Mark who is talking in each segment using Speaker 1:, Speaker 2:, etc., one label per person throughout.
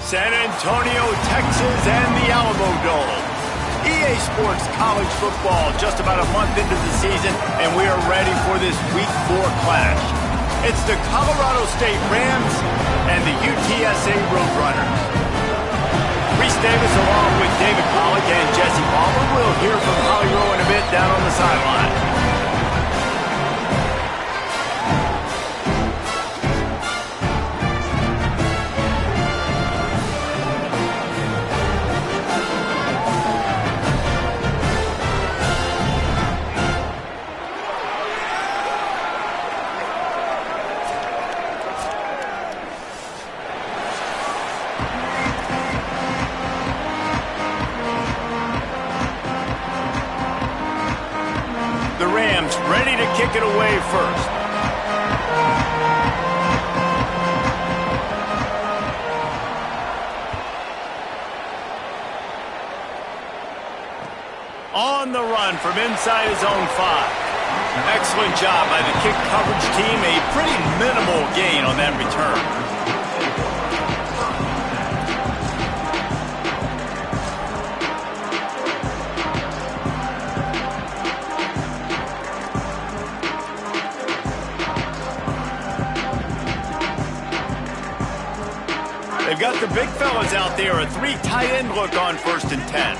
Speaker 1: San Antonio, Texas, and the Alamo Dome. EA Sports College Football just about a month into the season, and we are ready for this Week 4 clash. It's the Colorado State Rams and the UTSA Roadrunners. Reese Davis along with David Pollack and Jesse Palmer. We'll hear from Holly Rowe in a bit down on the sideline. Ready to kick it away first. On the run from inside his own 5. Excellent job by the kick coverage team. A pretty minimal gain on that return. They've got the big fellas out there, a 3 tight end look on 1st and 10.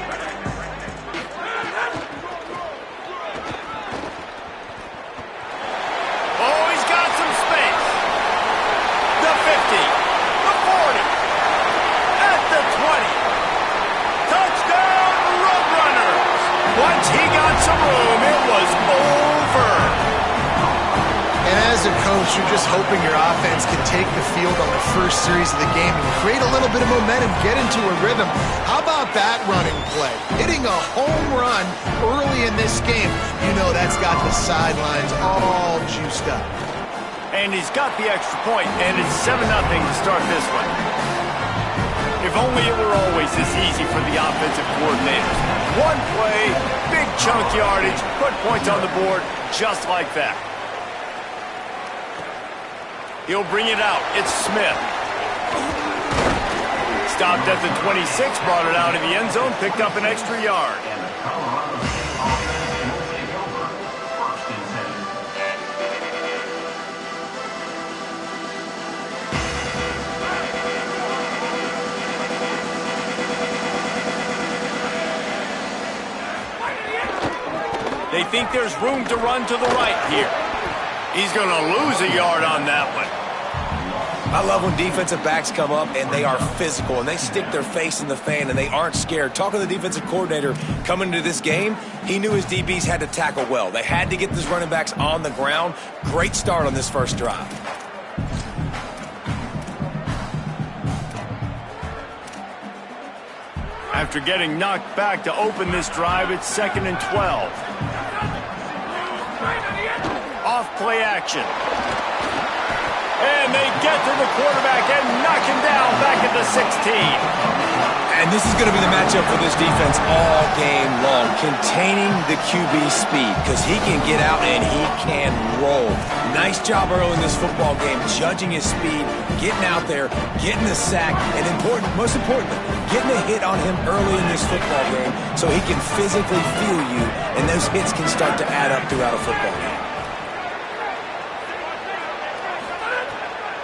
Speaker 1: Oh, he's got some space. The 50, the 40, at the 20. Touchdown, Roadrunners. Once he got some room, it was over.
Speaker 2: And as a coach, you're just hoping your offense can take the field on the first series of the game and create a little bit of momentum, get into a rhythm. How about that running play? Hitting a home run early in this game. You know that's got the sidelines all juiced up.
Speaker 1: And he's got the extra point, and it's 7-0 to start this one. If only it were always this easy for the offensive coordinators. One play, big chunk yardage, put points on the board just like that. He'll bring it out. It's Smith. Stopped at the 26, brought it out of the end zone, picked up an extra yard. They think there's room to run to the right here. He's going to lose a yard on that one.
Speaker 3: I love when defensive backs come up and they are physical and they stick their face in the fan and they aren't scared. Talking to the defensive coordinator coming into this game, he knew his DBs had to tackle well. They had to get these running backs on the ground. Great start on this first drive.
Speaker 1: After getting knocked back to open this drive, it's 2nd and 12. Off play action. And they get to the quarterback and knock him down back at the 16.
Speaker 3: And this is going to be the matchup for this defense all game long. Containing the QB speed because he can get out and he can roll. Nice job early in this football game, judging his speed, getting out there, getting the sack, and most importantly, getting a hit on him early in this football game so he can physically feel you, and those hits can start to add up throughout a football game.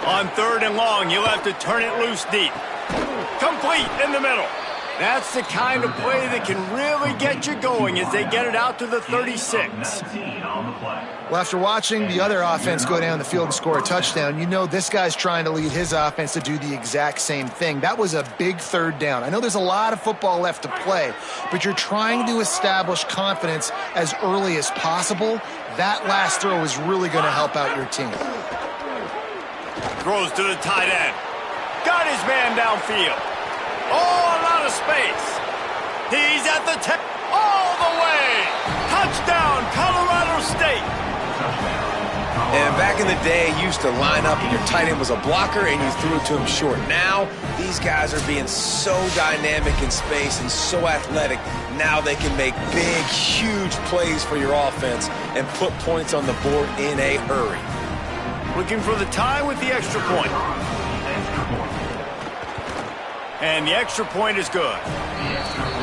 Speaker 1: On 3rd and long, you'll have to turn it loose deep. Complete in the middle. That's the kind of play that can really get you going as they get it out to the 36.
Speaker 2: Well, after watching the other offense go down the field and score a touchdown, you know this guy's trying to lead his offense to do the exact same thing. That was a big 3rd down. I know there's a lot of football left to play, but you're trying to establish confidence as early as possible. That last throw is really going to help out your team.
Speaker 1: Throws to the tight end. Got his man downfield. Oh, a lot of space. He's at the 10. All the way. Touchdown, Colorado State.
Speaker 3: And back in the day, you used to line up and your tight end was a blocker and you threw it to him short. Now, these guys are being so dynamic in space and so athletic. Now they can make big, huge plays for your offense and put points on the board in a hurry.
Speaker 1: Looking for the tie with the extra point. And the extra point is good.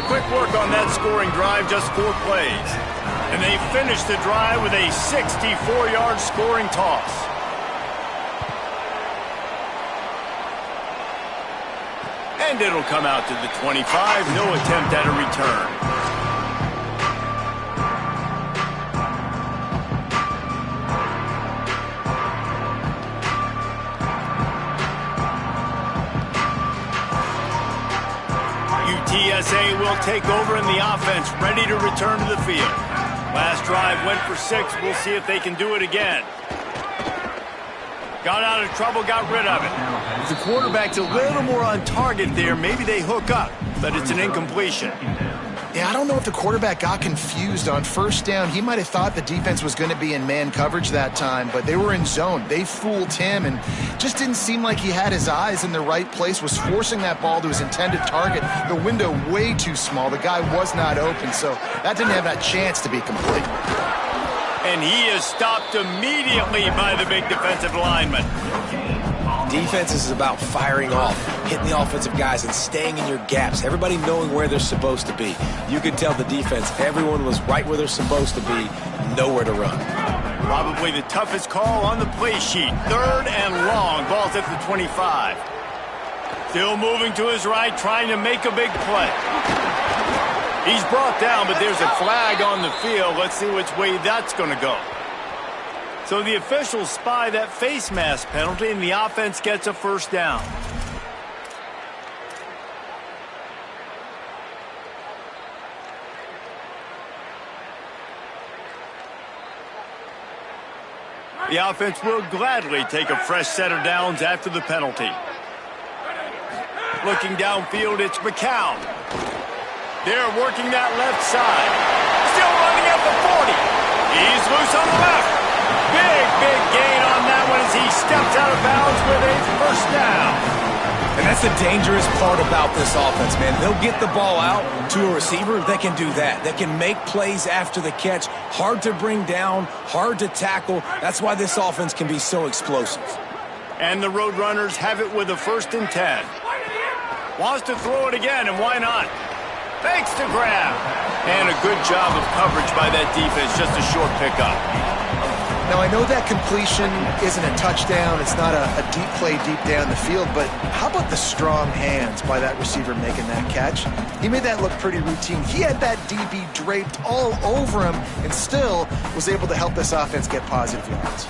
Speaker 1: Quick work on that scoring drive, just 4 plays. And they finish the drive with a 64-yard scoring toss. And it'll come out to the 25. No attempt at a return. TSA will take over in the offense, ready to return to the field. Last drive went for 6. We'll see if they can do it again. Got out of trouble, got rid of it. If the quarterback's a little more on target there, maybe they hook up, but it's an incompletion.
Speaker 2: Yeah, I don't know if the quarterback got confused on first down. He might have thought the defense was going to be in man coverage that time, but they were in zone. They fooled him and just didn't seem like he had his eyes in the right place, was forcing that ball to his intended target. The window way too small. The guy was not open, so that didn't have that chance to be complete.
Speaker 1: And he is stopped immediately by the big defensive lineman.
Speaker 3: Defense is about firing off, hitting the offensive guys and staying in your gaps, everybody knowing where they're supposed to be. You could tell the defense, everyone was right where they're supposed to be, nowhere to run.
Speaker 1: Probably the toughest call on the play sheet. 3rd and long, ball's at the 25. Still moving to his right, trying to make a big play. He's brought down, but there's a flag on the field. Let's see which way that's going to go. So the officials spy that face mask penalty, and the offense gets a first down. The offense will gladly take a fresh set of downs after the penalty. Looking downfield, it's McCown. They're working that left side. Still running at the 40. He's loose on the left. Big gain on that one as he steps out of bounds with a first down.
Speaker 3: And that's the dangerous part about this offense, man. They'll get the ball out to a receiver. They can do that. They can make plays after the catch. Hard to bring down, hard to tackle. That's why this offense can be so explosive.
Speaker 1: And the Roadrunners have it with a 1st and 10. Wants to throw it again, and why not? Fakes to grab. And a good job of coverage by that defense. Just a short pickup.
Speaker 2: Now, I know that completion isn't a touchdown. It's not a deep play deep down the field, but how about the strong hands by that receiver making that catch? He made that look pretty routine. He had that DB draped all over him and still was able to help this offense get positive yards.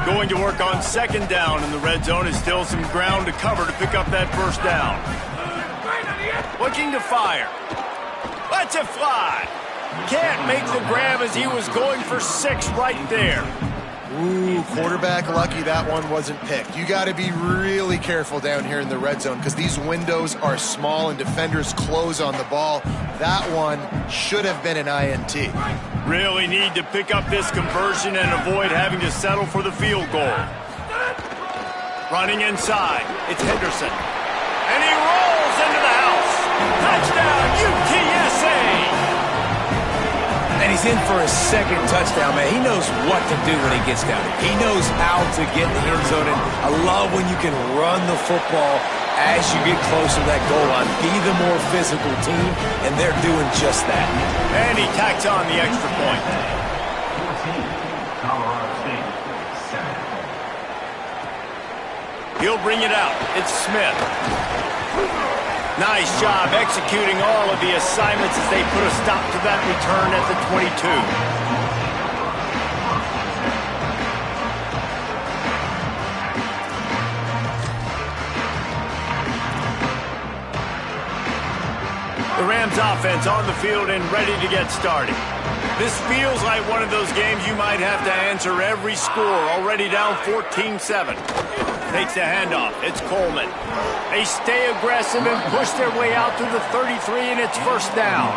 Speaker 1: Going to work on 2nd down in the red zone is still some ground to cover to pick up that first down. Looking to fire. Lets it fly. Can't make the grab as he was going for 6 right there.
Speaker 2: Ooh, quarterback lucky that one wasn't picked. You got to be really careful down here in the red zone because these windows are small and defenders close on the ball. That one should have been an INT.
Speaker 1: Really need to pick up this conversion and avoid having to settle for the field goal. Running inside, it's Henderson. And he rolls into the house. Touchdown, UTSA!
Speaker 3: And he's in for his 2nd touchdown, man. He knows what to do when he gets down there. He knows how to get in the end zone. And I love when you can run the football as you get closer to that goal line. Be the more physical team, and they're doing just that.
Speaker 1: And he tacks on the extra point. He'll bring it out. It's Smith. Nice job executing all of the assignments as they put a stop to that return at the 22. The Rams offense on the field and ready to get started. This feels like one of those games you might have to answer every score. Already down 14-7. Takes the handoff. It's Coleman. They stay aggressive and push their way out to the 33, and it's first down.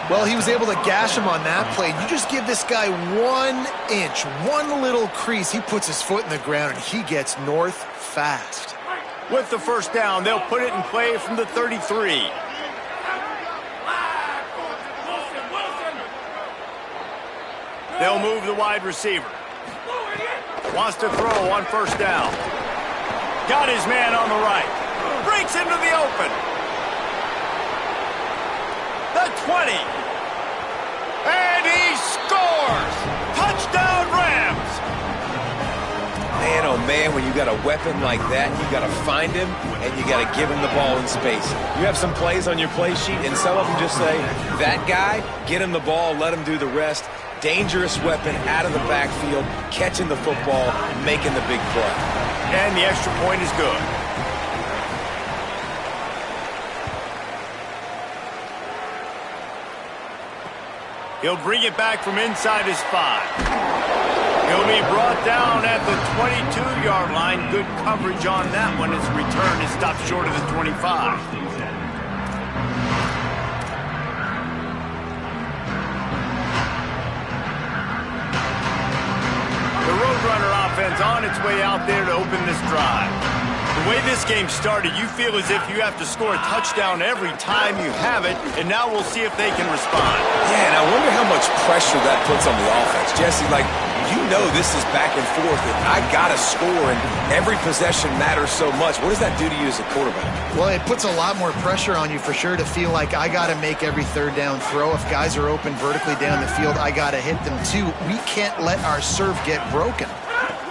Speaker 2: Well, he was able to gash him on that play. You just give this guy 1 inch, one little crease. He puts his foot in the ground, and he gets north fast.
Speaker 1: With the first down, they'll put it in play from the 33. They'll move the wide receiver. Wants to throw on first down. Got his man on the right. Breaks into the open. The 20. And he scores! Touchdown Rams!
Speaker 3: Man, oh man, when you got a weapon like that, you got to find him and you got to give him the ball in space. You have some plays on your play sheet, and some of them just say, that guy, get him the ball, let him do the rest. Dangerous weapon out of the backfield, catching the football, making the big play.
Speaker 1: And the extra point is good. He'll bring it back from inside his 5. He'll be brought down at the 22-yard line. Good coverage on that one. His return is stopped short of the 25. The Roadrunner offense on its way out there to open this drive. The way this game started, you feel as if you have to score a touchdown every time you have it, and now we'll see if they can respond.
Speaker 3: Yeah, and I wonder how much pressure that puts on the offense. Jesse, like, you know this is back and forth, and I got to score, and every possession matters so much. What does that do to you as a quarterback?
Speaker 2: Well, it puts a lot more pressure on you for sure to feel like I got to make every third down throw. If guys are open vertically down the field, I got to hit them too. We can't let our serve get broken.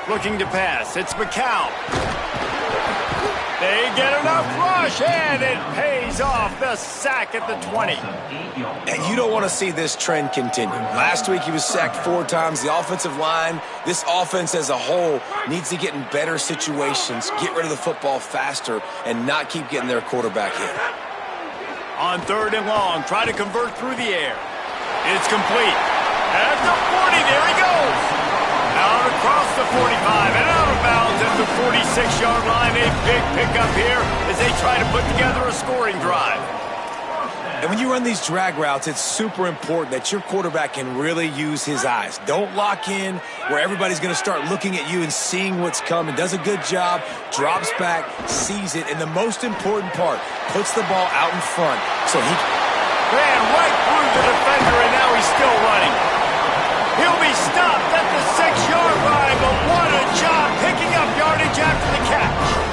Speaker 1: Looking to pass. It's McCown. They get enough rush, and it pays off. The sack at the 20.
Speaker 3: And you don't want to see this trend continue. Last week he was sacked 4 times. The offensive line, this offense as a whole, needs to get in better situations, get rid of the football faster, and not keep getting their quarterback hit.
Speaker 1: On 3rd and long, try to convert through the air. It's complete. At the 40, there he goes. Out across the 45 and out of bounds at the 46-yard line. A big pickup here as they try to put together a scoring drive.
Speaker 3: And when you run these drag routes, it's super important that your quarterback can really use his eyes. Don't lock in where everybody's going to start looking at you and seeing what's coming. Does a good job, drops back, sees it, and the most important part, puts the ball out in front so he
Speaker 1: ran right through the defender, and now he's still running. He'll be stopped at the 6-yard line, but what a job picking up yardage after the catch.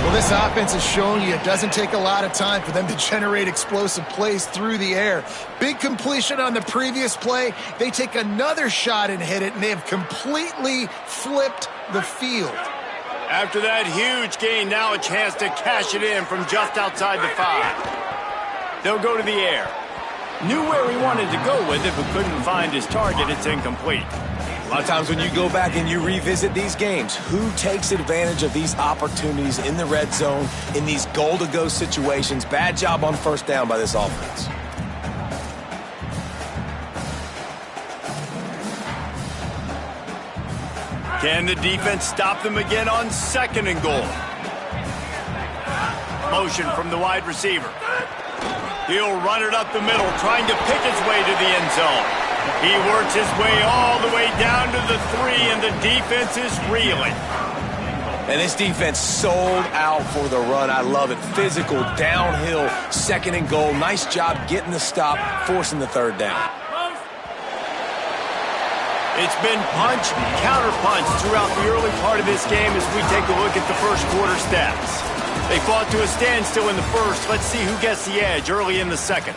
Speaker 2: Well, this offense has shown you it doesn't take a lot of time for them to generate explosive plays through the air. Big completion on the previous play. They take another shot and hit it, and they have completely flipped the field.
Speaker 1: After that huge gain, now a chance to cash it in from just outside the 5. They'll go to the air. Knew where he wanted to go with it, but couldn't find his target. It's incomplete.
Speaker 3: A lot of times when you go back and you revisit these games, who takes advantage of these opportunities in the red zone, in these goal-to-go situations? Bad job on first down by this offense.
Speaker 1: Can the defense stop them again on 2nd and goal? Motion from the wide receiver. He'll run it up the middle, trying to pick his way to the end zone. He works his way all the way down to the 3, and the defense is reeling.
Speaker 3: And this defense sold out for the run. I love it. Physical, downhill, 2nd and goal. Nice job getting the stop, forcing the 3rd down.
Speaker 1: It's been punch, counter punch throughout the early part of this game as we take a look at the first quarter stats. They fought to a standstill in the first. Let's see who gets the edge early in the second.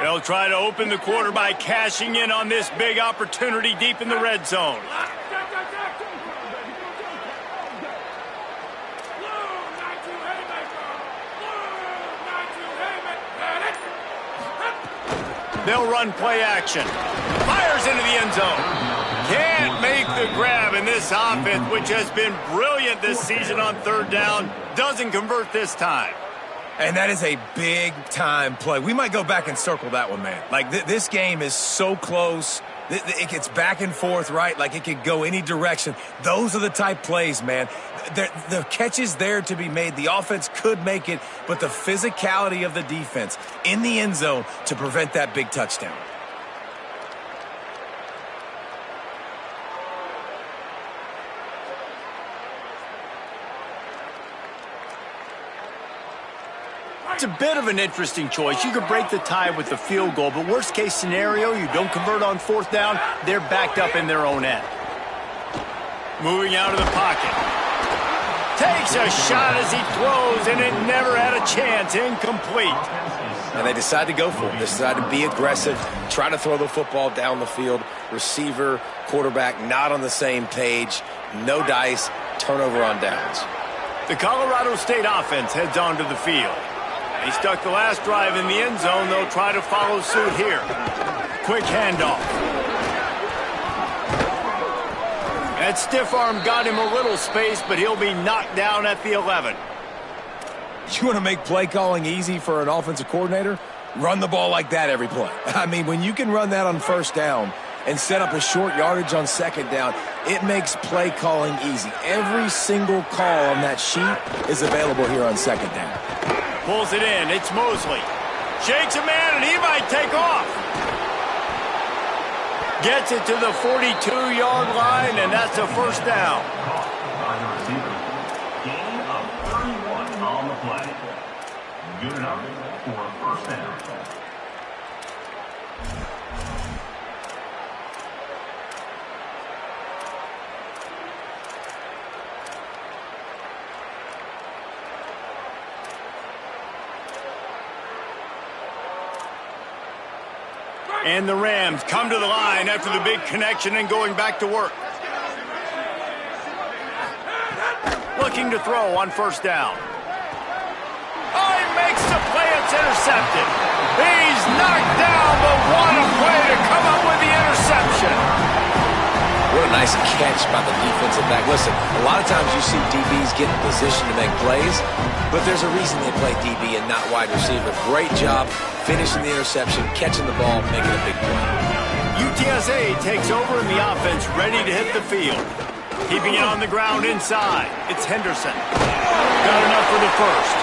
Speaker 1: They'll try to open the quarter by cashing in on this big opportunity deep in the red zone. They'll run play action. Fires into the end zone. Can't make the grab, and this offense, which has been brilliant this season on 3rd down, doesn't convert this time.
Speaker 3: And that is a big-time play. We might go back and circle that one, man. Like, this game is so close. It gets back and forth, right? Like, it could go any direction. Those are the type plays, man. The catch is there to be made. The offense could make it, but the physicality of the defense in the end zone to prevent that big touchdown.
Speaker 1: It's a bit of an interesting choice. You could break the tie with the field goal, but worst case scenario, you don't convert on 4th down, they're backed up in their own end. Moving out of the pocket. Takes a shot as he throws, and it never had a chance. Incomplete.
Speaker 3: And they decide to go for it. They decide to be aggressive, try to throw the football down the field. Receiver, quarterback, not on the same page. No dice, turnover on downs.
Speaker 1: The Colorado State offense heads onto the field. They stuck the last drive in the end zone. They'll try to follow suit here. Quick handoff. That stiff arm got him a little space, but he'll be knocked down at the 11.
Speaker 3: You want to make play calling easy for an offensive coordinator? Run the ball like that every play. I mean, when you can run that on 1st down and set up a short yardage on 2nd down, it makes play calling easy. Every single call on that sheet is available here on 2nd down.
Speaker 1: Pulls it in. It's Mosley. Shakes a man, and he might take off. Gets it to the 42-yard line, and that's a 1st down.
Speaker 4: Gain of 31 on the play. Good enough for a 1st down.
Speaker 1: And the Rams come to the line after the big connection and going back to work. Looking to throw on 1st down. Oh, he makes the play. It's intercepted. He's knocked down, but what a play to come up with the interception.
Speaker 3: What a nice catch by the defensive back. Listen, a lot of times you see DBs get in position to make plays, but there's a reason they play DB and not wide receiver. Great job finishing the interception, catching the ball, making a big play.
Speaker 1: UTSA takes over in the offense, ready to hit the field. Keeping it on the ground inside. It's Henderson. Got enough for the 1st.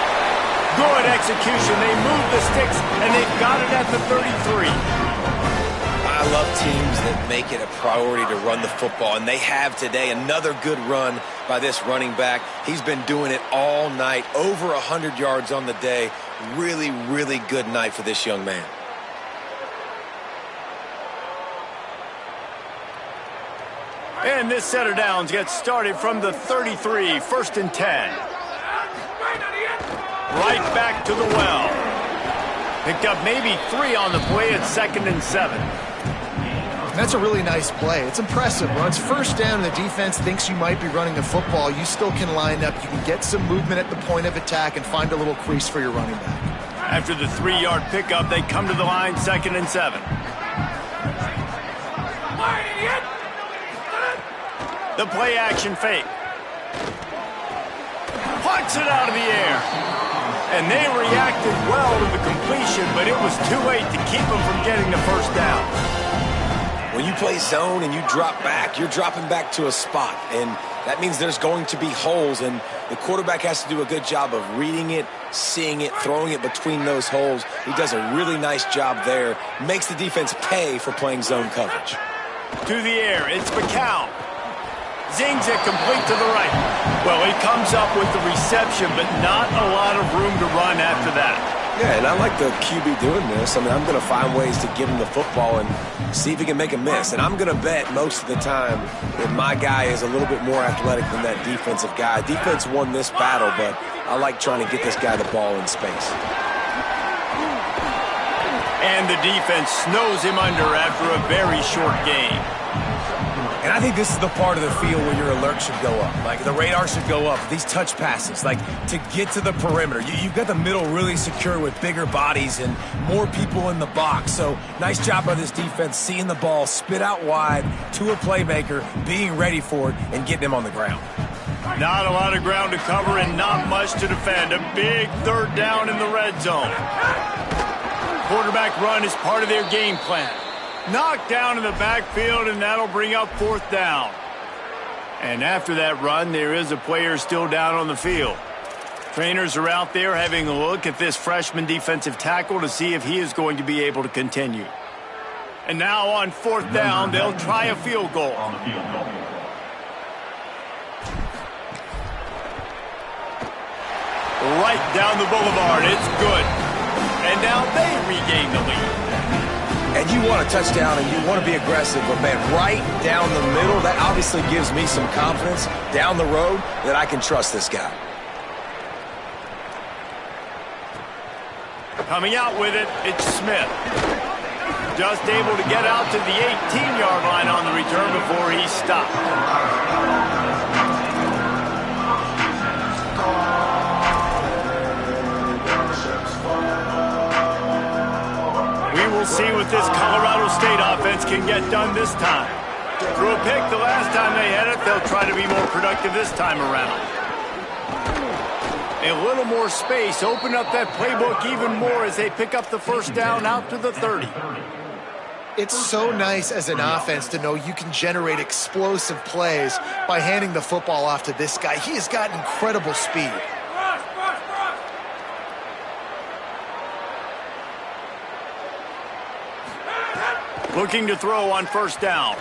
Speaker 1: Good execution. They move the sticks, and they've got it at the 33.
Speaker 3: I love teams that make it a priority to run the football, and they have today. Another good run by this running back. He's been doing it all night, over 100 yards on the day. Really, really good night for this young man.
Speaker 1: And this set of downs gets started from the 33, 1st and 10. Right back to the well. Picked up maybe 3 on the play at 2nd and 7.
Speaker 2: That's a really nice play. It's impressive. When it's 1st down and the defense thinks you might be running the football, you still can line up. You can get some movement at the point of attack and find a little crease for your running back.
Speaker 1: After the 3-yard pickup, they come to the line 2nd and 7. The play action fake. Punts it out of the air. And they reacted well to the completion, but it was too late to keep them from getting the 1st down.
Speaker 3: When you play zone and you drop back, you're dropping back to a spot, and that means there's going to be holes, and the quarterback has to do a good job of reading it, seeing it, throwing it between those holes. He does a really nice job there. Makes the defense pay for playing zone coverage.
Speaker 1: To the air, it's McCown. Zings it complete to the right. Well, he comes up with the reception, but not a lot of room to run after that.
Speaker 3: Yeah, and I like the QB doing this. I mean, I'm going to find ways to give him the football and see if he can make a miss. And I'm going to bet most of the time that my guy is a little bit more athletic than that defensive guy. Defense won this battle, but I like trying to get this guy the ball in space.
Speaker 1: And the defense snows him under after a very short game.
Speaker 3: And I think this is the part of the field where your alert should go up. Like, the radar should go up. These touch passes, like, to get to the perimeter. You've got the middle really secure with bigger bodies and more people in the box. So, nice job by this defense, seeing the ball spit out wide to a playmaker, being ready for it, and getting him on the ground.
Speaker 1: Not a lot of ground to cover and not much to defend. A big 3rd down in the red zone. Quarterback run is part of their game plan. Knocked down in the backfield, and that'll bring up 4th down. And after that run, there is a player still down on the field. Trainers are out there having a look at this freshman defensive tackle to see if he is going to be able to continue. And now on 4th down, they'll try a field goal. right down the boulevard. It's good. And now they regain the lead.
Speaker 3: And you want a touchdown and you want to be aggressive, but, man, right down the middle, that obviously gives me some confidence down the road that I can trust this guy.
Speaker 1: Coming out with it, it's Smith. Just able to get out to the 18-yard line on the return before he stopped. We will see what this Colorado State offense can get done this time. Threw a pick the last time they had it. They'll try to be more productive this time around. A little more space, open up that playbook even more as they pick up the first down out to the 30.
Speaker 2: It's so nice as an offense to know you can generate explosive plays by handing the football off to this guy. He has got incredible speed.
Speaker 1: Looking to throw on first down.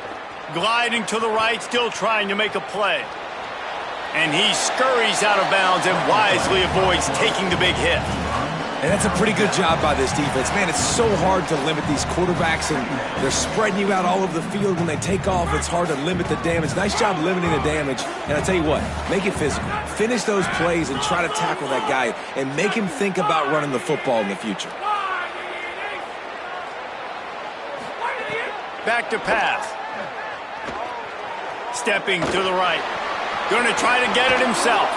Speaker 1: Gliding to the right, still trying to make a play. And he scurries out of bounds and wisely avoids taking the big hit.
Speaker 3: And that's a pretty good job by this defense. Man, it's so hard to limit these quarterbacks, and they're spreading you out all over the field. When they take off, it's hard to limit the damage. Nice job limiting the damage. And I tell you what, make it physical. Finish those plays and try to tackle that guy and make him think about running the football in the future.
Speaker 1: Back to pass. Stepping to the right. Going to try to get it himself.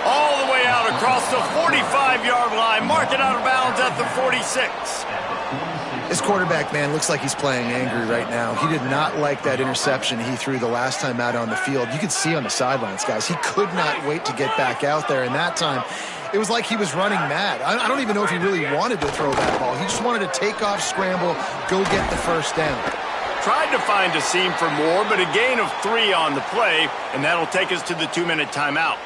Speaker 1: All the way out across the 45-yard line. Mark it out of bounds at the 46.
Speaker 2: This quarterback, man, looks like he's playing angry right now. He did not like that interception he threw the last time out on the field. You could see on the sidelines, guys, he could not wait to get back out there. And that time, it was like he was running mad. I don't even know if he really wanted to throw that ball. He just wanted to take off, scramble, go get the first down.
Speaker 1: Tried to find a seam for more, but a gain of 3 on the play, and that'll take us to the 2-minute timeout.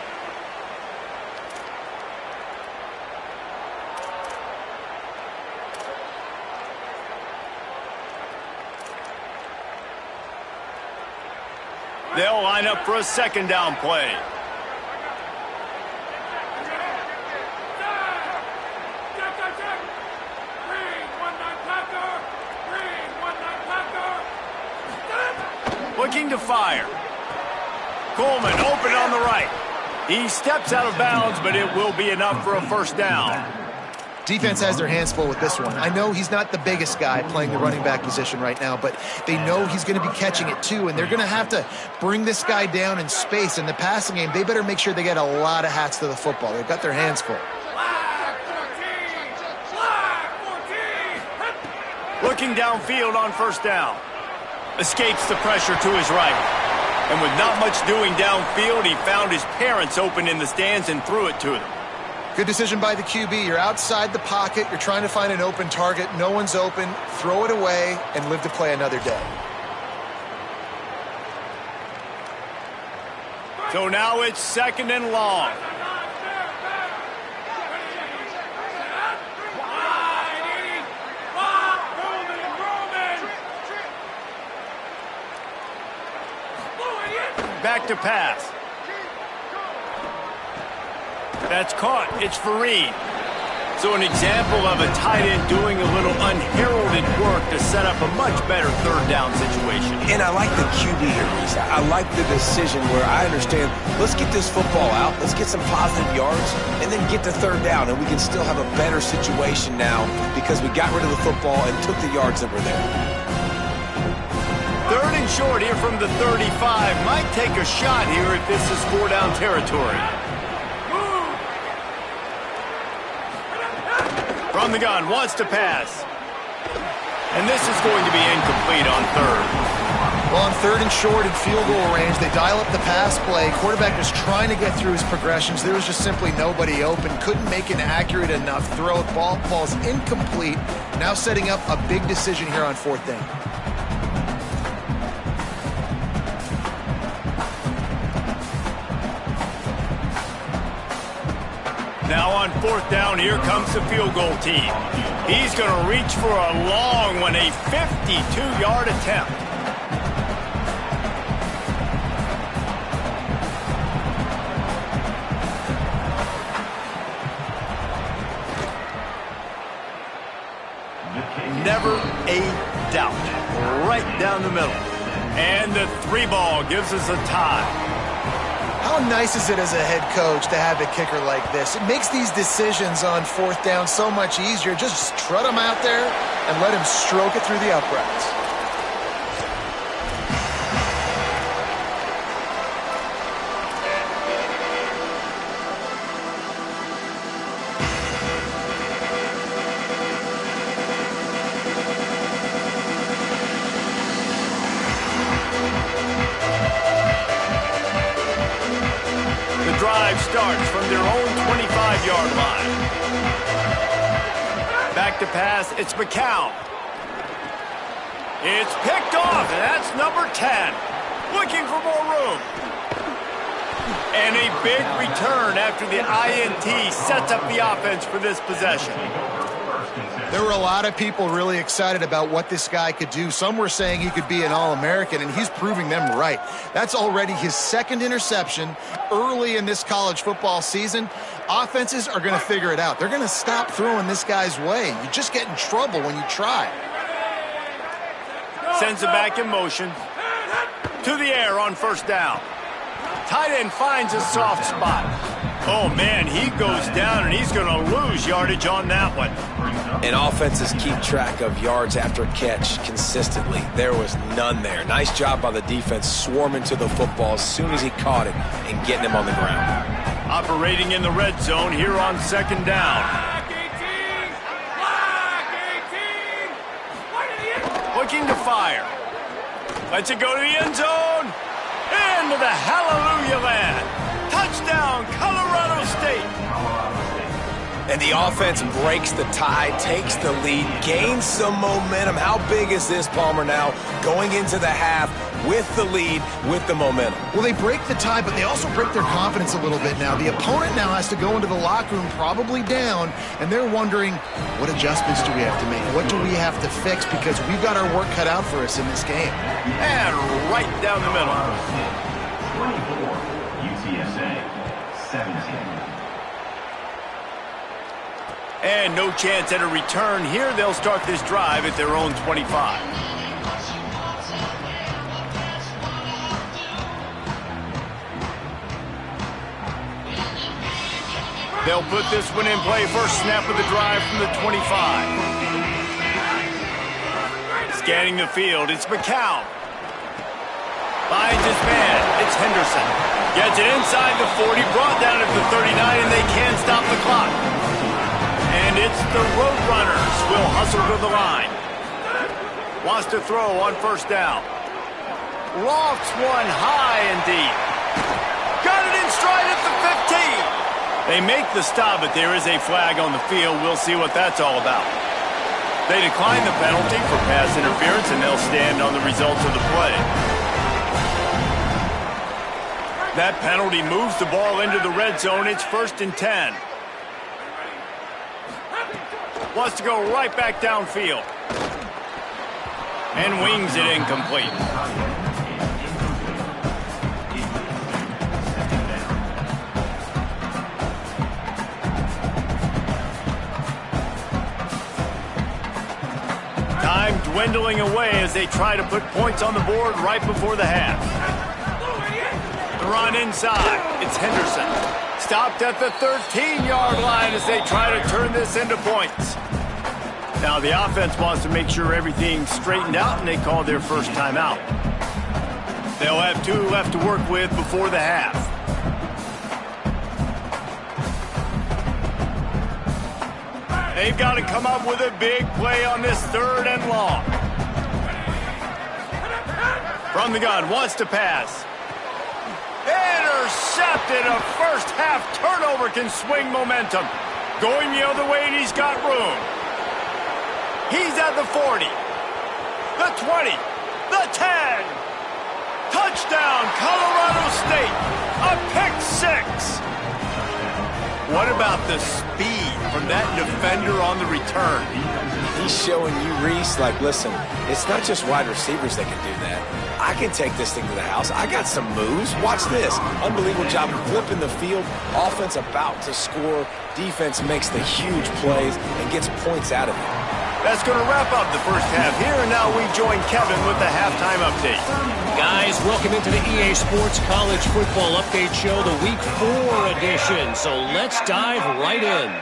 Speaker 1: They'll line up for a second down play. Looking to fire. Coleman open on the right. He steps out of bounds, but it will be enough for a first down.
Speaker 2: Defense has their hands full with this one. I know he's not the biggest guy playing the running back position right now, but they know he's going to be catching it too, and they're going to have to bring this guy down in space. In the passing game, they better make sure they get a lot of hats to the football. They've got their hands full.
Speaker 1: Looking downfield on first down. Escapes the pressure to his right. And with not much doing downfield, he found his parents open in the stands and threw it to them.
Speaker 2: Good decision by the QB. You're outside the pocket. You're trying to find an open target. No one's open. Throw it away and live to play another day.
Speaker 1: So now it's second and long. Back to pass. That's caught. It's Fareed. So an example of a tight end doing a little unheralded work to set up a much better third down situation.
Speaker 3: And I like the QB here, Reese. I like the decision where I understand, let's get this football out, let's get some positive yards, and then get to third down, and we can still have a better situation now because we got rid of the football and took the yards that were there.
Speaker 1: Third and short here from the 35. Might take a shot here if this is 4-down territory. From the gun, wants to pass. And this is going to be incomplete on third.
Speaker 2: Well, on third and short in field goal range, they dial up the pass play. Quarterback was trying to get through his progressions. There was just simply nobody open. Couldn't make an accurate enough throw. Ball falls incomplete. Now setting up a big decision here on fourth down.
Speaker 1: Now on fourth down, here comes the field goal team. He's going to reach for a long one, a 52-yard attempt. never a doubt. Right down the middle. And the 3-ball gives us a tie.
Speaker 2: How nice is it as a head coach to have a kicker like this? It makes these decisions on 4th down so much easier. Just trot him out there and let him stroke it through the uprights.
Speaker 1: Starts from their own 25-yard line. Back to pass, it's McCown. It's picked off, and that's number 10. Looking for more room. And a big return after the INT sets up the offense for this possession.
Speaker 2: There were a lot of people really excited about what this guy could do. Some were saying he could be an All-American, and he's proving them right. That's already his 2nd interception early in this college football season. Offenses are going to figure it out. They're going to stop throwing this guy's way. You just get in trouble when you try.
Speaker 1: Sends it back in motion. To the air on 1st down. Tight end finds a soft spot. Oh, man, he goes down, and he's going to lose yardage on that one.
Speaker 3: And offenses keep track of yards after catch consistently. There was none there. Nice job by the defense swarming to the football as soon as he caught it and getting him on the ground.
Speaker 1: Operating in the red zone here on 2nd down. Looking to fire. Lets it go to the end zone. Into the hallelujah land. Touchdown, Colorado State.
Speaker 3: And the offense breaks the tie, takes the lead, gains some momentum. How big is this, Palmer, now going into the half with the lead, with the momentum?
Speaker 2: Well, they break the tie, but they also break their confidence a little bit now. The opponent now has to go into the locker room probably down, and they're wondering, what adjustments do we have to make? What do we have to fix? Because we've got our work cut out for us in this game.
Speaker 1: And right down the middle.
Speaker 4: 24, UTSA, 17.
Speaker 1: And no chance at a return here. They'll start this drive at their own 25. They'll put this one in play. First snap of the drive from the 25. Scanning the field, it's McCown. Finds his man, it's Henderson. Gets it inside the 40, brought down at the 39, and they can't stop the clock. And it's the Roadrunners will hustle to the line. Wants to throw on 1st down. Lofts one high and deep. Got it in stride at the 15. They make the stop, but there is a flag on the field. We'll see what that's all about. They decline the penalty for pass interference, and they'll stand on the results of the play. That penalty moves the ball into the red zone. It's 1st and 10. Wants to go right back downfield. And wings it incomplete. Time dwindling away as they try to put points on the board right before the half. The run inside. It's Henderson. Stopped at the 13-yard line as they try to turn this into points. Now the offense wants to make sure everything's straightened out, and they call their first timeout. They'll have 2 left to work with before the half. They've got to come up with a big play on this 3rd and long. From the gun, wants to pass. Intercepted. A first half turnover can swing momentum. Going the other way, and he's got room. He's at the 40, the 20, the 10. Touchdown, Colorado State. A pick 6. What about the speed from that defender on the return?
Speaker 3: He's showing you, Reese, like, listen, it's not just wide receivers that can do that. I can take this thing to the house. I got some moves. Watch this. Unbelievable job of flipping the field. Offense about to score. Defense makes the huge plays and gets points out of it.
Speaker 1: That's going to wrap up the first half here, and now we join Kevin with the halftime update.
Speaker 5: Guys, welcome into the EA Sports College Football Update Show, the Week 4 edition. So let's dive right in.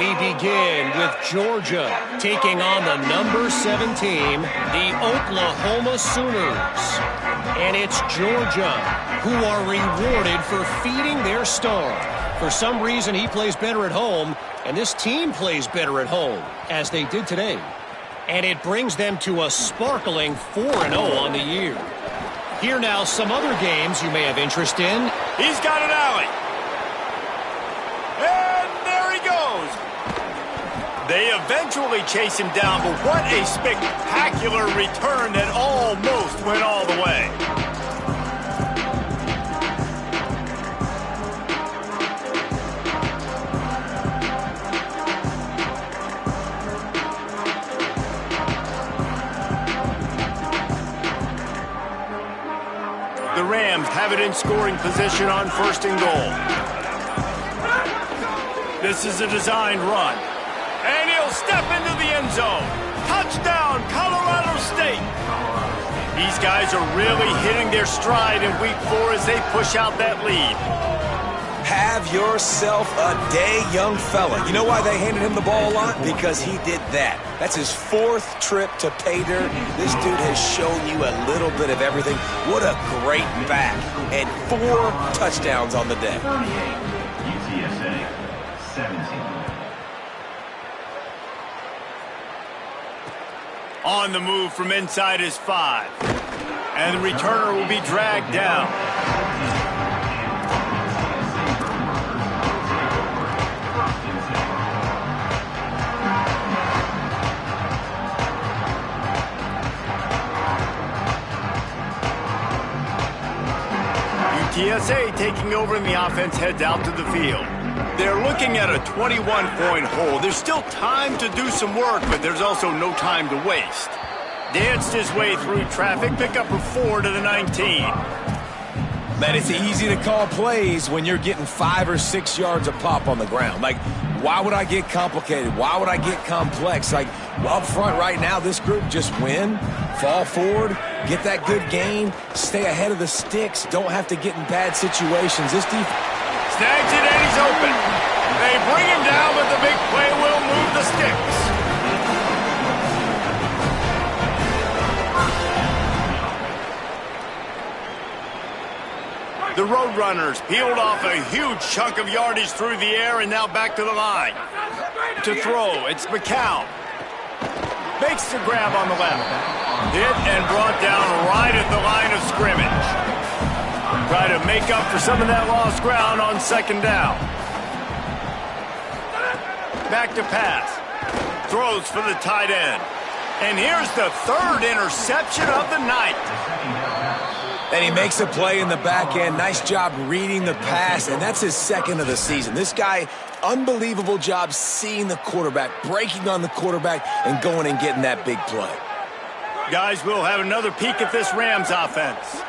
Speaker 5: We begin with Georgia taking on the number 7 team, the Oklahoma Sooners. And it's Georgia who are rewarded for feeding their star. For some reason, he plays better at home, and this team plays better at home, as they did today. And it brings them to a sparkling 4-0 on the year. Here now, some other games you may have interest in.
Speaker 1: He's got an alley. And there he goes. They eventually chase him down, but what a spectacular return that almost went all the way. The Rams have it in scoring position on 1st and goal. This is a designed run. And he'll step into the end zone. Touchdown, Colorado State. These guys are really hitting their stride in Week 4 as they push out that lead.
Speaker 3: Have yourself a day, young fella. You know why they handed him the ball a lot? Because he did that. That's his 4th trip to pay dirt. This dude has shown you a little bit of everything. What a great back. And 4 touchdowns on the day.
Speaker 4: 38, UTSA, 17.
Speaker 1: On the move from inside his 5. And the returner will be dragged down. UTSA taking over and the offense heads out to the field. They're looking at a 21-point hole. There's still time to do some work, but there's also no time to waste. Danced his way through traffic, pick up a 4 to the 19.
Speaker 3: Man, it's easy to call plays when you're getting 5 or 6 yards a pop on the ground. Like, why would I get complicated? Why would I get complex? Like, up front right now, this group just win, fall forward, get that good gain, stay ahead of the sticks, don't have to get in bad situations. This defense
Speaker 1: snags it and he's open. They bring him down, but the big play will move the sticks. The Roadrunners peeled off a huge chunk of yardage through the air and now back to the line. To throw, it's McCown. Makes the grab on the left. Hit and brought down right at the line of scrimmage. Try to make up for some of that lost ground on 2nd down. Back to pass. Throws for the tight end. And here's the 3rd interception of the night.
Speaker 3: And he makes a play in the back end. Nice job reading the pass, and that's his 2nd of the season. This guy, unbelievable job seeing the quarterback, breaking on the quarterback, and going and getting that big play.
Speaker 1: Guys, we'll have another peek at this Rams offense.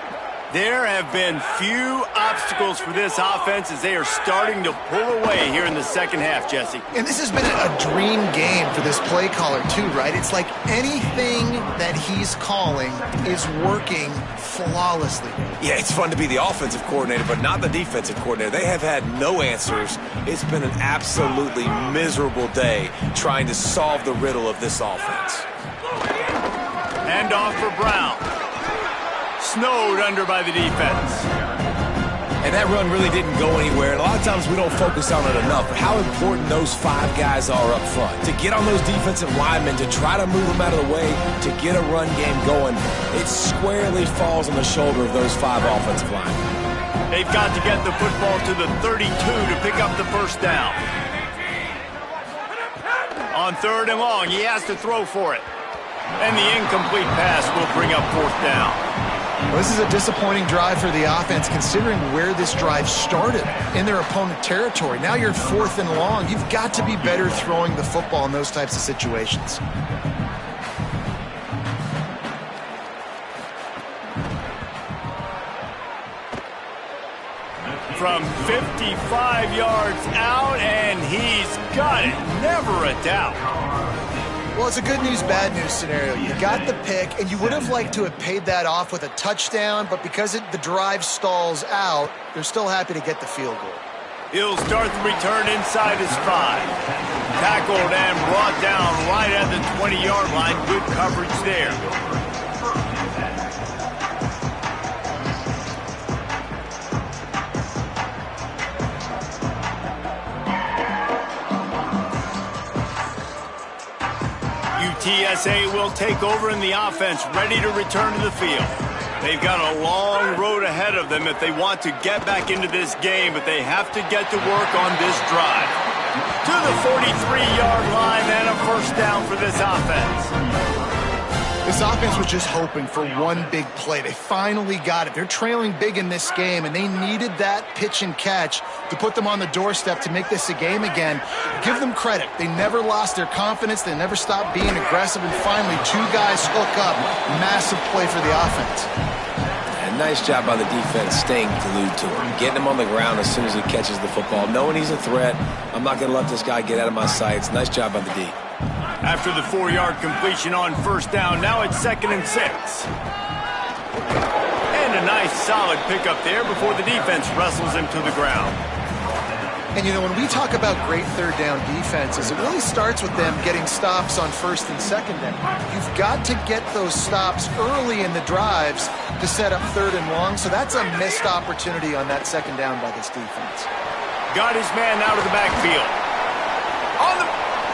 Speaker 1: There have been few obstacles for this offense as they are starting to pull away here in the 2nd half, Jesse.
Speaker 2: And this has been a dream game for this play caller too, right? It's like anything that he's calling is working flawlessly.
Speaker 3: Yeah, it's fun to be the offensive coordinator, but not the defensive coordinator. They have had no answers. It's been an absolutely miserable day trying to solve the riddle of this offense.
Speaker 1: Hand off for Brown. Snowed under by the defense.
Speaker 3: And that run really didn't go anywhere. And a lot of times we don't focus on it enough. But how important those 5 guys are up front. To get on those defensive linemen, to try to move them out of the way, to get a run game going, it squarely falls on the shoulder of those 5 offensive linemen.
Speaker 1: They've got to get the football to the 32 to pick up the 1st down. On 3rd and long, he has to throw for it. And the incomplete pass will bring up 4th down.
Speaker 2: Well, this is a disappointing drive for the offense considering where this drive started, in their opponent territory. Now you're 4th and long. You've got to be better throwing the football in those types of situations.
Speaker 1: From 55 yards out, and he's got it. Never a doubt.
Speaker 2: Well, it's a good news, bad news scenario. You got the pick, and you would have liked to have paid that off with a touchdown, but because the drive stalls out, they're still happy to get the field goal.
Speaker 1: He'll start the return inside his 5. Tackled and brought down right at the 20-yard line. Good coverage there. UTSA will take over in the offense, ready to return to the field. They've got a long road ahead of them if they want to get back into this game, but they have to get to work on this drive. To the 43-yard line and a first down for this offense.
Speaker 2: This offense was just hoping for one big play. They finally got it. They're trailing big in this game, and they needed that pitch and catch to put them on the doorstep to make this a game again. Give them credit. They never lost their confidence. They never stopped being aggressive, and finally 2 guys hook up. Massive play for the offense.
Speaker 3: And nice job by the defense staying glued to him, getting him on the ground as soon as he catches the football, knowing he's a threat. I'm not going to let this guy get out of my sights. Nice job by the D.
Speaker 1: After the 4-yard completion on first down, now it's 2nd and 6. And a nice solid pickup there before the defense wrestles him to the ground.
Speaker 2: And, you know, when we talk about great third down defenses, it really starts with them getting stops on first and second down. You've got to get those stops early in the drives to set up third and long, so that's a missed opportunity on that second down by this defense.
Speaker 1: Got his man out of the backfield.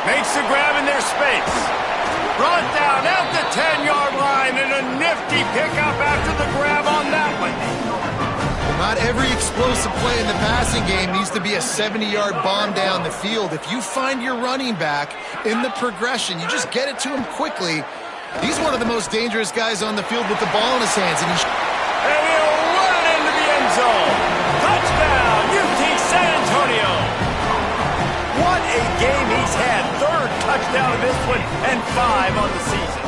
Speaker 1: Makes the grab in their space. Brought down at the 10-yard line, and a nifty pickup after the grab on that one.
Speaker 2: Not every explosive play in the passing game needs to be a 70-yard bomb down the field. If you find your running back in the progression, you just get it to him quickly. He's one of the most dangerous guys on the field with the ball in his hands. And
Speaker 1: he'll run it into the end zone. Touchdown, UT San Antonio. What a game he's had. 3rd touchdown of this one and 5 on the season.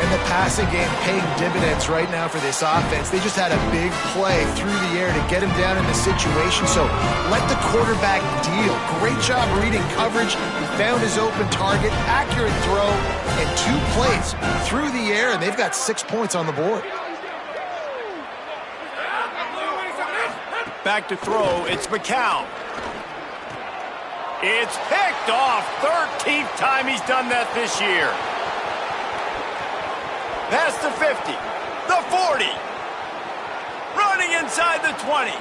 Speaker 2: And the passing game paying dividends right now for this offense. They just had a big play through the air to get him down in the situation. So let the quarterback deal. Great job reading coverage. He found his open target, accurate throw, and 2 plays through the air, and they've got 6 points on the board.
Speaker 1: Back to throw, it's McCown. It's picked off. 13th time he's done that this year. Past the 50, the 40. Running inside the 20.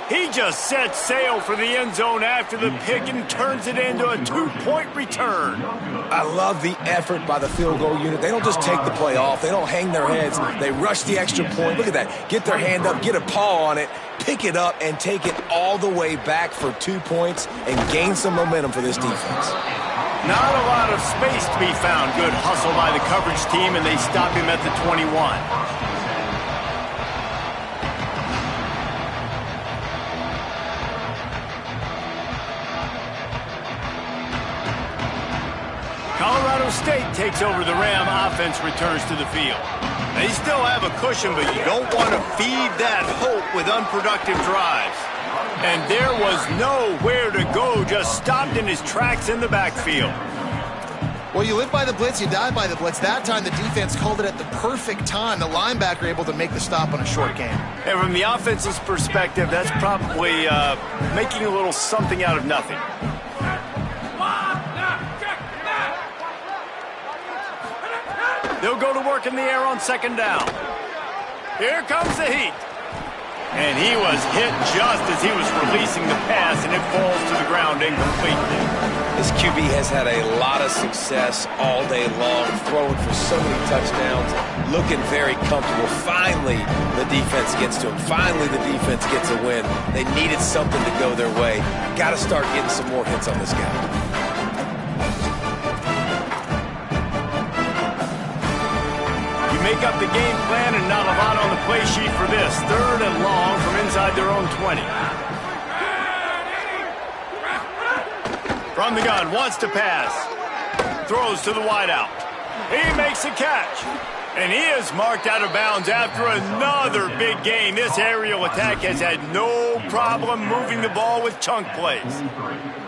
Speaker 1: He just sets sail for the end zone after the pick and turns it into a 2-point return.
Speaker 3: I love the effort by the field goal unit. They don't just take the play off. They don't hang their heads. They rush the extra point. Look at that. Get their hand up, get a paw on it, pick it up, and take it all the way back for 2 points and gain some momentum for this defense.
Speaker 1: Not a lot of space to be found. Good hustle by the coverage team, and they stop him at the 21. Colorado State takes over the Ram. Offense returns to the field. They still have a cushion, but you don't want to feed that hope with unproductive drives. And there was nowhere to go, just stopped in his tracks in the backfield.
Speaker 2: Well, you live by the blitz, you die by the blitz. That time the defense called it at the perfect time. The linebacker able to make the stop on a short game.
Speaker 1: And from the offense's perspective, that's probably making a little something out of nothing. They'll go to work in the air on 2nd down. Here comes the heat. And he was hit just as he was releasing the pass, and it falls to the ground incompletely.
Speaker 3: This QB has had a lot of success all day long, throwing for so many touchdowns, looking very comfortable. Finally, the defense gets to him. Finally, the defense gets a win. They needed something to go their way. Got to start getting some more hits on this guy.
Speaker 1: Make up the game plan and not a lot on the play sheet for this. 3rd and long from inside their own 20. From the gun, wants to pass. Throws to the wideout. He makes a catch. And he is marked out of bounds after another big gain. This aerial attack has had no problem moving the ball with chunk plays.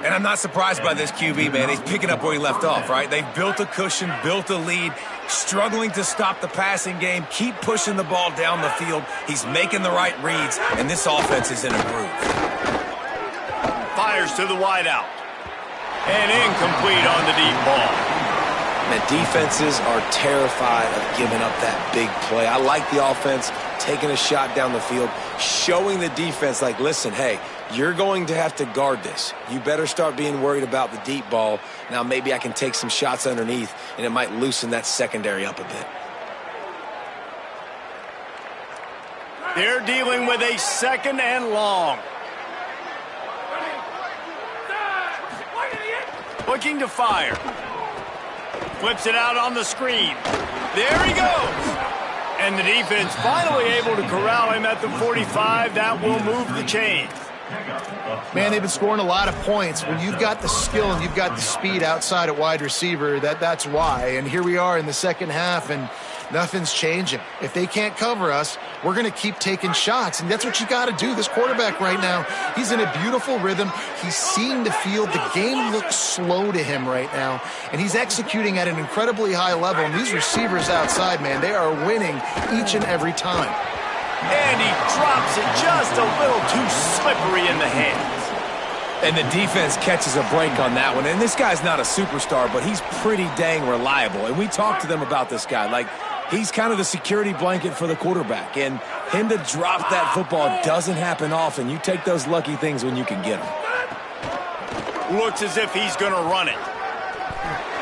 Speaker 3: And I'm not surprised by this QB, man. He's picking up where he left off, right? They've built a cushion, built a lead, struggling to stop the passing game, keep pushing the ball down the field. He's making the right reads, and this offense is in a groove.
Speaker 1: Fires to the wideout. And incomplete on the deep ball.
Speaker 3: Man, defenses are terrified of giving up that big play. I like the offense taking a shot down the field, showing the defense like, listen, hey, you're going to have to guard this. You better start being worried about the deep ball. Now maybe I can take some shots underneath, and it might loosen that secondary up a bit.
Speaker 1: They're dealing with a 2nd and long. Looking to fire. Flips it out on the screen. There he goes. And the defense finally able to corral him at the 45. That will move the chains.
Speaker 2: Man, they've been scoring a lot of points. When you've got the skill and you've got the speed outside at wide receiver, that's why. And here we are in the second half, and nothing's changing. If they can't cover us, we're going to keep taking shots, and that's what you got to do. This quarterback right now, he's in a beautiful rhythm. He's seeing the field. The game looks slow to him right now, and he's executing at an incredibly high level. And these receivers outside, man, they are winning each and every time.
Speaker 1: And he drops it just a little too slippery in the hands.
Speaker 3: And the defense catches a break on that one. And this guy's not a superstar, but he's pretty dang reliable. And we talked to them about this guy. Like, he's kind of the security blanket for the quarterback. And him to drop that football doesn't happen often. You take those lucky things when you can get them.
Speaker 1: Looks as if he's going to run it.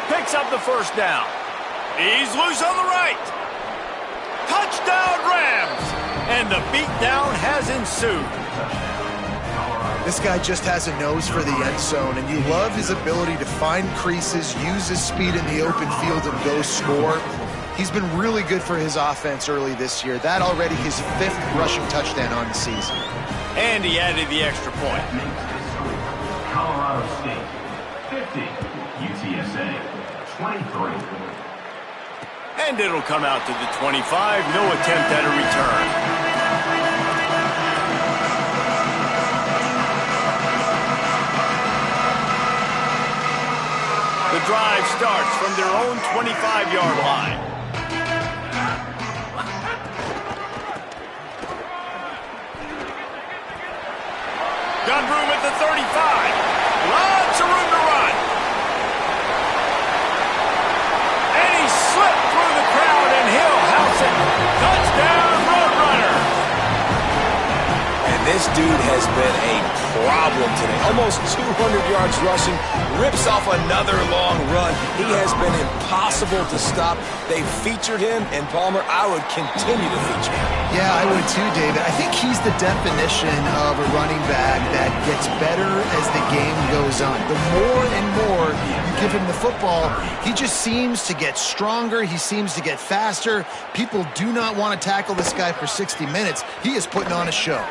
Speaker 1: Picks up the first down. He's loose on the right. Touchdown Rams! And the beatdown has ensued.
Speaker 2: This guy just has a nose for the end zone, and you love his ability to find creases, use his speed in the open field, and go score. He's been really good for his offense early this year. That already his 5th rushing touchdown on the season.
Speaker 1: And he added the extra point.
Speaker 4: Colorado State, 50. UTSA, 23.
Speaker 1: And it'll come out to the 25. No attempt at a return. The drive starts from their own 25-yard line. Got room at the 35. Lots of room to run. And he slipped through the crowd, and he'll house it. Touchdown, Roadrunner.
Speaker 3: And this dude has been a problem today. Almost 200 yards rushing, rips off another long run. He has been impossible to stop. They featured him, and Palmer, I would continue to feature him.
Speaker 2: Yeah, I would too, David. I think he's the definition of a running back that gets better as the game goes on. The more and more you give him the football, he just seems to get stronger. He seems to get faster. People do not want to tackle this guy for 60 minutes. He is putting on a show.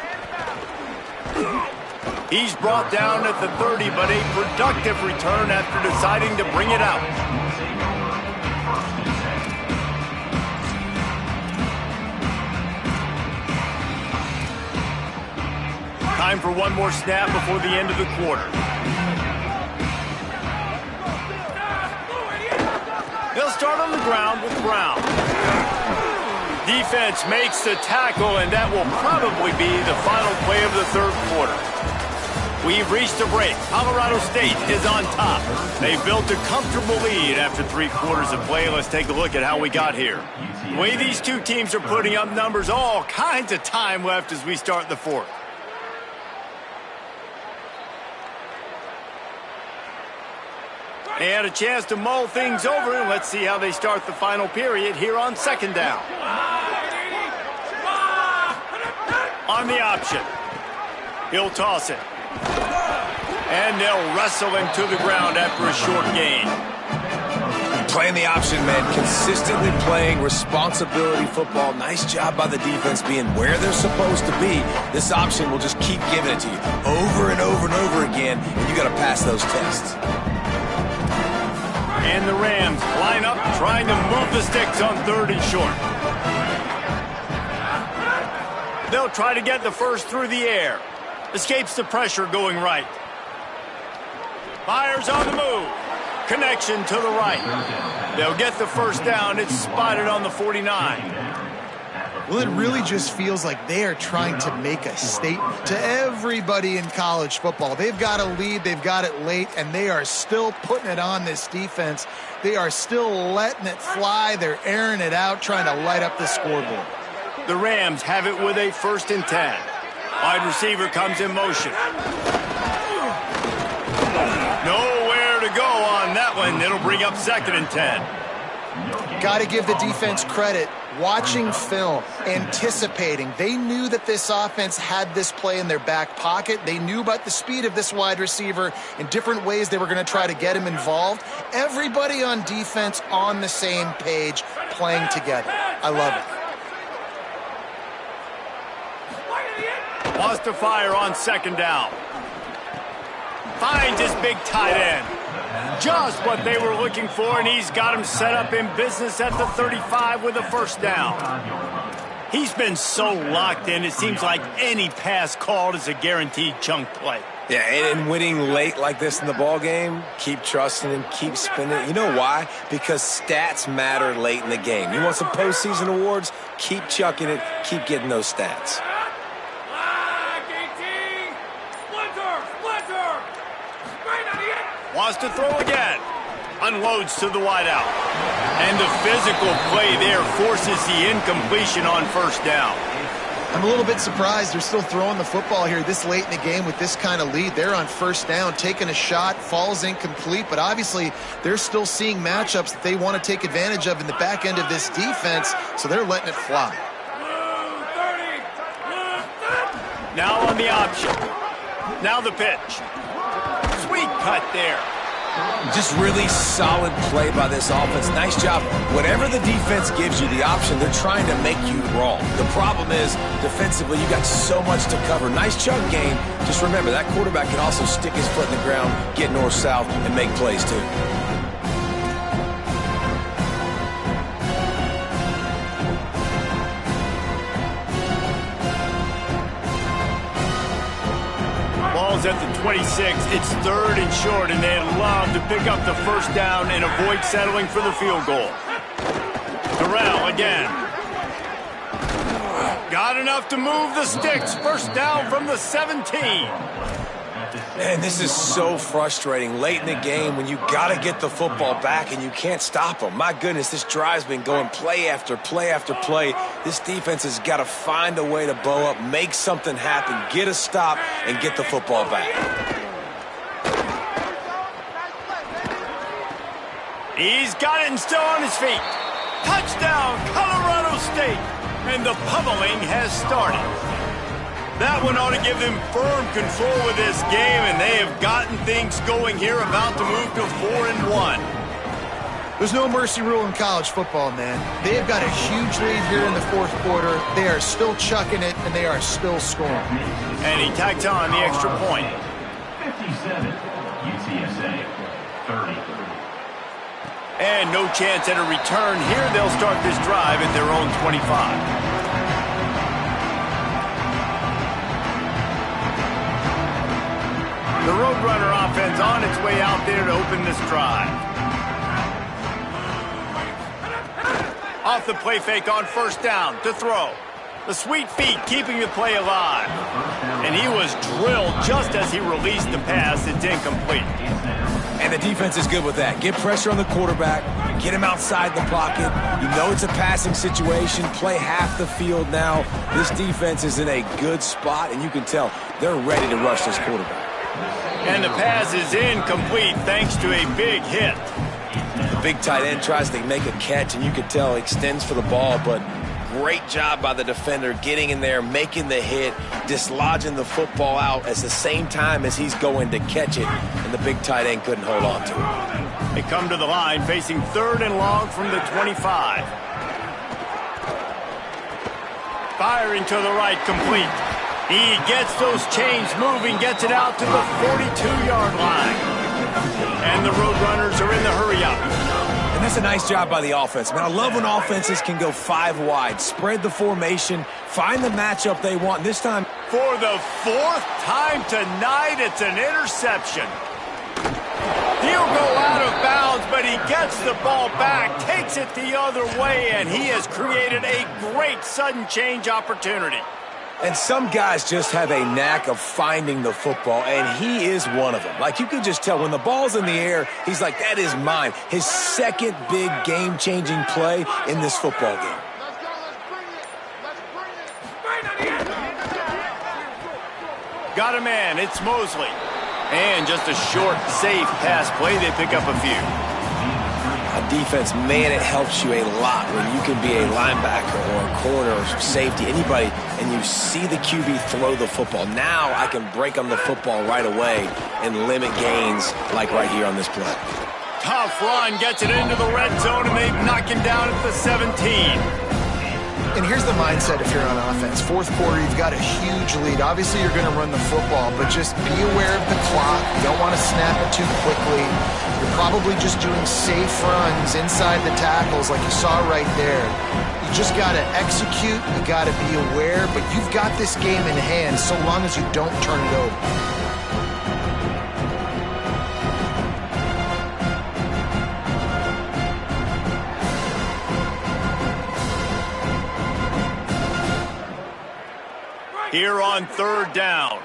Speaker 1: He's brought down at the 30, but a productive return after deciding to bring it out. Time for one more snap before the end of the quarter. They'll start on the ground with Brown. Defense makes the tackle, and that will probably be the final play of the third quarter. We've reached a break. Colorado State is on top. They've built a comfortable lead after 3 quarters of play. Let's take a look at how we got here. The way these two teams are putting up numbers, all kinds of time left as we start the fourth. They had a chance to mull things over, and let's see how they start the final period here on 2nd down. On the option. He'll toss it. And they'll wrestle him to the ground after a short gain.
Speaker 3: Playing the option, man. Consistently playing responsibility football. Nice job by the defense being where they're supposed to be. This option will just keep giving it to you over and over and over again, and you got to pass those tests.
Speaker 1: And the Rams line up trying to move the sticks on 3rd and short. They'll try to get the first through the air. Escapes the pressure going right. Fires on the move. Connection to the right. They'll get the first down. It's spotted on the 49.
Speaker 2: Well, it really just feels like they are trying to make a statement to everybody in college football. They've got a lead, they've got it late, and they are still putting it on this defense. They are still letting it fly. They're airing it out, trying to light up the scoreboard.
Speaker 1: The Rams have it with a 1st and 10. Wide receiver comes in motion. Nowhere to go on that one. It'll bring up 2nd and 10.
Speaker 2: Got to give the defense credit. Watching film, anticipating. They knew that this offense had this play in their back pocket. They knew about the speed of this wide receiver and different ways they were going to try to get him involved. Everybody on defense on the same page, playing together. I love it.
Speaker 1: Wants to fire on 2nd down. Finds his big tight end. Just what they were looking for, and he's got him set up in business at the 35 with a 1st down. He's been so locked in, it seems like any pass called is a guaranteed chunk play.
Speaker 3: Yeah, and winning late like this in the ball game, keep trusting him, keep spinning. You know why? Because stats matter late in the game. You want some postseason awards? Keep chucking it, keep getting those stats.
Speaker 1: Wants to throw again. Unloads to the wideout. And the physical play there forces the incompletion on 1st down.
Speaker 2: I'm a little bit surprised they're still throwing the football here this late in the game with this kind of lead. They're on 1st down, taking a shot, falls incomplete, but obviously they're still seeing matchups that they want to take advantage of in the back end of this defense, so they're letting it fly.
Speaker 1: Now on the option. Now the pitch. Sweet cut there.
Speaker 3: Just really solid play by this offense. Nice job. Whatever the defense gives you the option, they're trying to make you wrong. The problem is, defensively, you got so much to cover. Nice chunk game. Just remember, that quarterback can also stick his foot in the ground, get north-south, and make plays too.
Speaker 1: At the 26, it's 3rd and short, and they'd love to pick up the 1st down and avoid settling for the field goal. Terrell again. Got enough to move the sticks. 1st down from the 17.
Speaker 3: Man, this is so frustrating late in the game when you got to get the football back and you can't stop them. My goodness, this drive's been going play after play after play. This defense has got to find a way to bow up, make something happen, get a stop, and get the football back.
Speaker 1: He's got it and still on his feet. Touchdown, Colorado State. And the pummeling has started. That one ought to give them firm control of this game, and they have gotten things going here, about to move to 4-1.
Speaker 2: There's no mercy rule in college football, man. They've got a huge lead here in the 4th quarter. They are still chucking it, and they are still scoring.
Speaker 1: And he tacks on the extra point.
Speaker 4: 57, UTSA, 30.
Speaker 1: And no chance at a return here. They'll start this drive at their own 25. The Roadrunner offense on its way out there to open this drive. Off the play fake on 1st down to throw. The sweet feet keeping the play alive. And he was drilled just as he released the pass. It's incomplete.
Speaker 3: And the defense is good with that. Get pressure on the quarterback. Get him outside the pocket. You know it's a passing situation. Play half the field now. This defense is in a good spot, and you can tell they're ready to rush this quarterback.
Speaker 1: And the pass is incomplete thanks to a big hit.
Speaker 3: The big tight end tries to make a catch, and you can tell he extends for the ball, but great job by the defender getting in there, making the hit, dislodging the football out at the same time as he's going to catch it, and the big tight end couldn't hold on to it.
Speaker 1: They come to the line facing 3rd and long from the 25. Firing to the right, complete. He gets those chains moving, gets it out to the 42-yard line. And the Roadrunners are in the hurry-up.
Speaker 3: And that's a nice job by the offense. Man, I love when offenses can go 5 wide, spread the formation, find the matchup they want. This time,
Speaker 1: for the 4th time tonight, it's an interception. He'll go out of bounds, but he gets the ball back, takes it the other way, and he has created a great sudden change opportunity.
Speaker 3: and some guys just have a knack of finding the football, and he is one of them. Like, you can just tell when the ball's in the air, he's like, that is mine. His second big game-changing play in this football game.
Speaker 1: Got a man, it's Mosley. And just a short, safe pass play, they pick up a few.
Speaker 3: Defense, man, it helps you a lot when you can be a linebacker or a corner or safety, anybody, and you see the QB throw the football. Now I can break on the football right away and limit gains like right here on this play.
Speaker 1: Tough run, gets it into the red zone, and they knock him down at the 17.
Speaker 2: And here's the mindset if you're on offense. Fourth quarter, you've got a huge lead. Obviously, you're going to run the football, but just be aware of the clock. You don't want to snap it too quickly. You're probably just doing safe runs inside the tackles like you saw right there. You just got to execute. You got to be aware, but you've got this game in hand so long as you don't turn it over.
Speaker 1: Here on third down.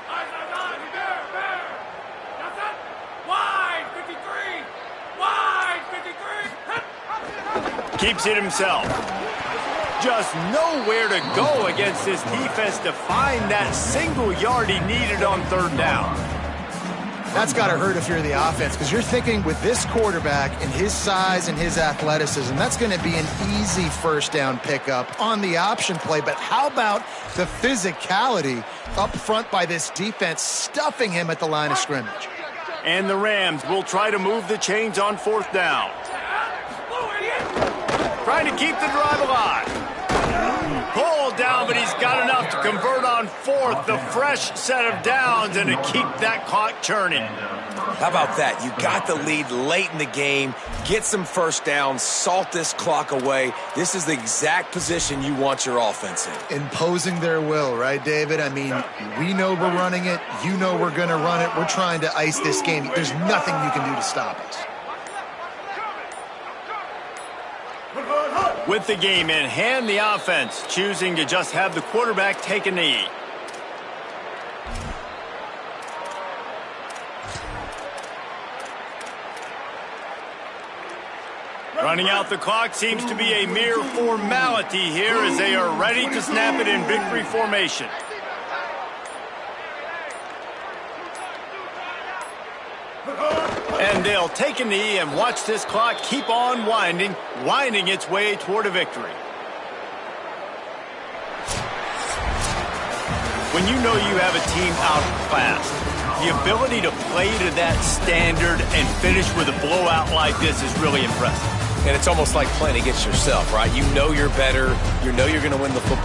Speaker 1: Keeps it himself. Just nowhere to go against this defense to find that single yard he needed on third down.
Speaker 2: That's got to hurt if you're the offense, because you're thinking with this quarterback and his size and his athleticism, that's going to be an easy first down pickup on the option play. But how about the physicality up front by this defense, stuffing him at the line of scrimmage?
Speaker 1: And the Rams will try to move the chains on fourth down. Trying to keep the drive alive. Pulled down, but he's got enough to convert on fourth. The fresh set of downs and to keep that clock churning.
Speaker 3: How about that? You got the lead late in the game. Get some first downs. Salt this clock away. This is the exact position you want your offense in.
Speaker 2: Imposing their will, right, David? I mean, we know we're running it. You know we're going to run it. We're trying to ice this game. There's nothing you can do to stop us.
Speaker 1: With the game in hand, the offense choosing to just have the quarterback take a knee. Running out the clock seems to be a mere formality here as they are ready to snap it in victory formation. And they'll take a knee and watch this clock keep on winding its way toward a victory. When you know you have a team outclassed, the ability to play to that standard and finish with a blowout like this is really impressive.
Speaker 3: And it's almost like playing against yourself, right? You know you're better. You know you're going to win the football